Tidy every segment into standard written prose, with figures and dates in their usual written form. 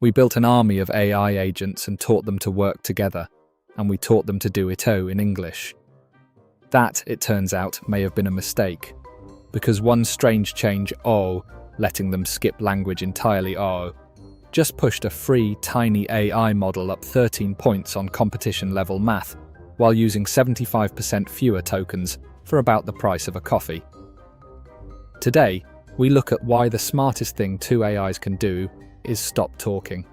We built an army of AI agents and taught them to work together, and we taught them to do it in English. That, it turns out, may have been a mistake, because one strange change, letting them skip language entirely, just pushed a free, tiny AI model up 13 points on competition-level math, while using 75% fewer tokens for about the price of a coffee. Today, we look at why the smartest thing two AIs can do is stop talking.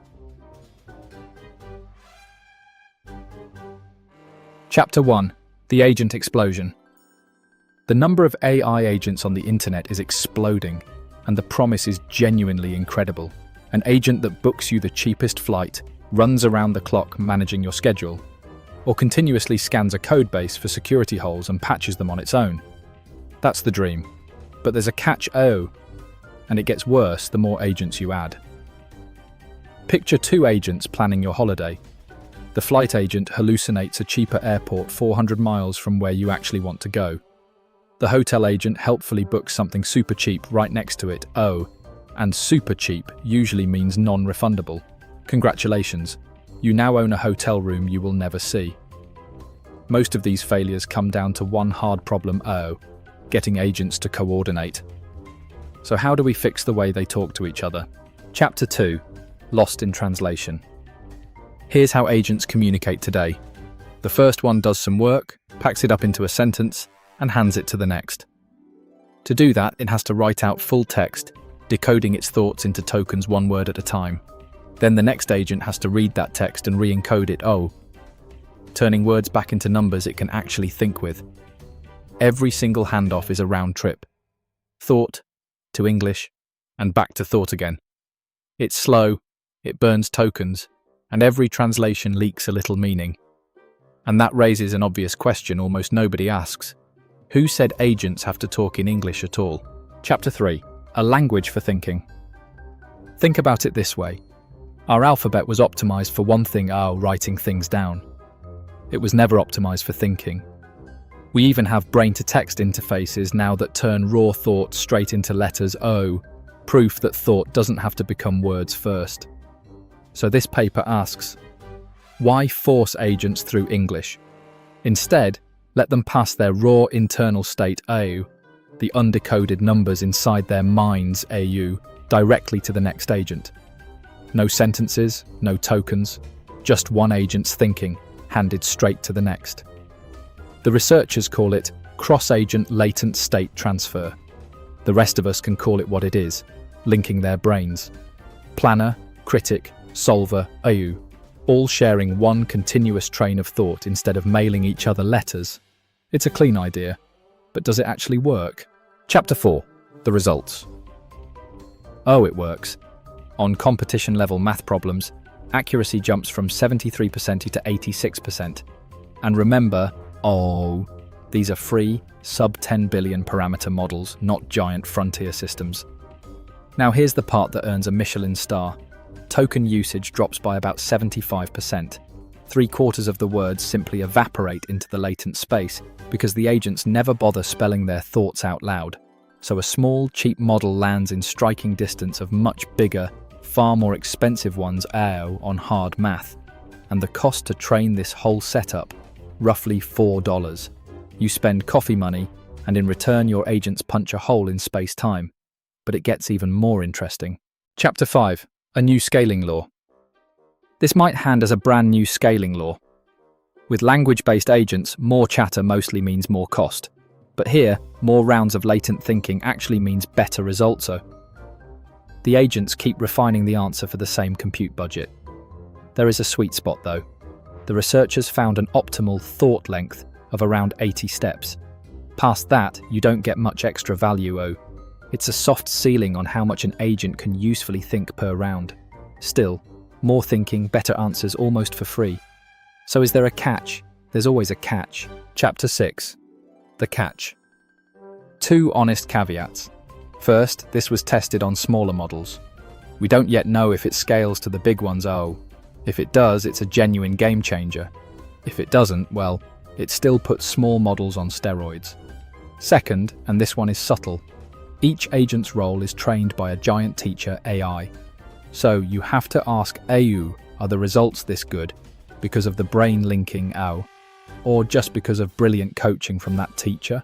Chapter 1. The Agent Explosion. The number of AI agents on the internet is exploding, and the promise is genuinely incredible. An agent that books you the cheapest flight, runs around the clock managing your schedule, or continuously scans a codebase for security holes and patches them on its own. That's the dream. But there's a catch, and it gets worse the more agents you add. Picture two agents planning your holiday. The flight agent hallucinates a cheaper airport 400 miles from where you actually want to go. The hotel agent helpfully books something super cheap right next to it, and super cheap usually means non-refundable. Congratulations, you now own a hotel room you will never see. Most of these failures come down to one hard problem, getting agents to coordinate. So how do we fix the way they talk to each other? Chapter 2. Lost in translation. Here's how agents communicate today. The first one does some work, packs it up into a sentence, and hands it to the next. To do that, it has to write out full text, decoding its thoughts into tokens one word at a time. Then the next agent has to read that text and re-encode it, turning words back into numbers it can actually think with. Every single handoff is a round trip. Thought to English, and back to thought again. It's slow, it burns tokens, and every translation leaks a little meaning. And that raises an obvious question almost nobody asks. Who said agents have to talk in English at all? Chapter 3. A language for thinking. Think about it this way. Our alphabet was optimized for one thing, writing things down. It was never optimized for thinking. We even have brain-to-text interfaces now that turn raw thought straight into letters proof that thought doesn't have to become words first. So this paper asks, why force agents through English? Instead, let them pass their raw internal state, the undecoded numbers inside their minds, directly to the next agent. No sentences, no tokens, just one agent's thinking, handed straight to the next. The researchers call it cross-agent latent state transfer. The rest of us can call it what it is, linking their brains. Planner, critic, solver, all sharing one continuous train of thought instead of mailing each other letters. It's a clean idea, but does it actually work? Chapter 4. The results. It works. On competition-level math problems, accuracy jumps from 73% to 86%. And remember, these are free, sub-10 billion parameter models, not giant frontier systems. Now here's the part that earns a Michelin star. Token usage drops by about 75%. 3/4 of the words simply evaporate into the latent space because the agents never bother spelling their thoughts out loud. So a small, cheap model lands in striking distance of much bigger, far more expensive ones on hard math. And the cost to train this whole setup, roughly $4. You spend coffee money, and in return your agents punch a hole in space-time. But it gets even more interesting. Chapter 5. A new scaling law. This might hand as a brand new scaling law. With language-based agents, more chatter mostly means more cost. But here, more rounds of latent thinking actually means better results. The agents keep refining the answer for the same compute budget. There is a sweet spot though. The researchers found an optimal thought length of around 80 steps. Past that, you don't get much extra value. It's a soft ceiling on how much an agent can usefully think per round. Still, more thinking, better answers almost for free. So is there a catch? There's always a catch. Chapter 6. The catch. 2 honest caveats. First, this was tested on smaller models. We don't yet know if it scales to the big ones. If it does, it's a genuine game changer. If it doesn't, well, it still puts small models on steroids. Second, and this one is subtle, each agent's role is trained by a giant teacher AI. So you have to ask AU, are the results this good because of the brain linking AU, or just because of brilliant coaching from that teacher?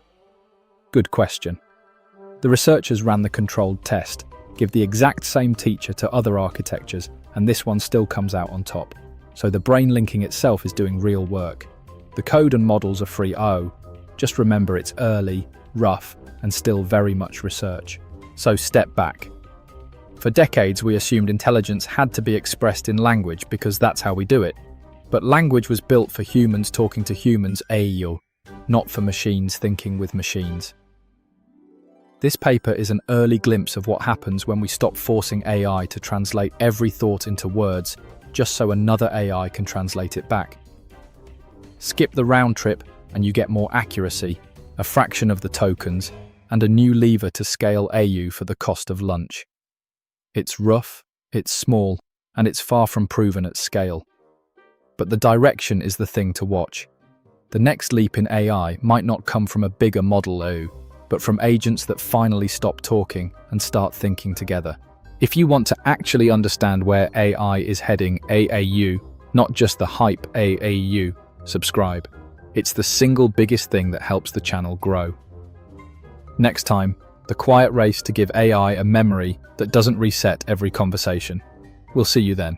Good question. The researchers ran the controlled test, give the exact same teacher to other architectures, and this one still comes out on top. So the brain linking itself is doing real work. The code and models are free just remember it's early, rough, and still very much research. So step back. For decades we assumed intelligence had to be expressed in language because that's how we do it. But language was built for humans talking to humans, not for machines thinking with machines. This paper is an early glimpse of what happens when we stop forcing AI to translate every thought into words just so another AI can translate it back. Skip the round trip and you get more accuracy, a fraction of the tokens, and a new lever to scale AU for the cost of lunch. It's rough, it's small, and it's far from proven at scale. But the direction is the thing to watch. The next leap in AI might not come from a bigger model AU, but from agents that finally stop talking and start thinking together. If you want to actually understand where AI is heading AAU, not just the hype AAU, subscribe. It's the single biggest thing that helps the channel grow. Next time, the quiet race to give AI a memory that doesn't reset every conversation. We'll see you then.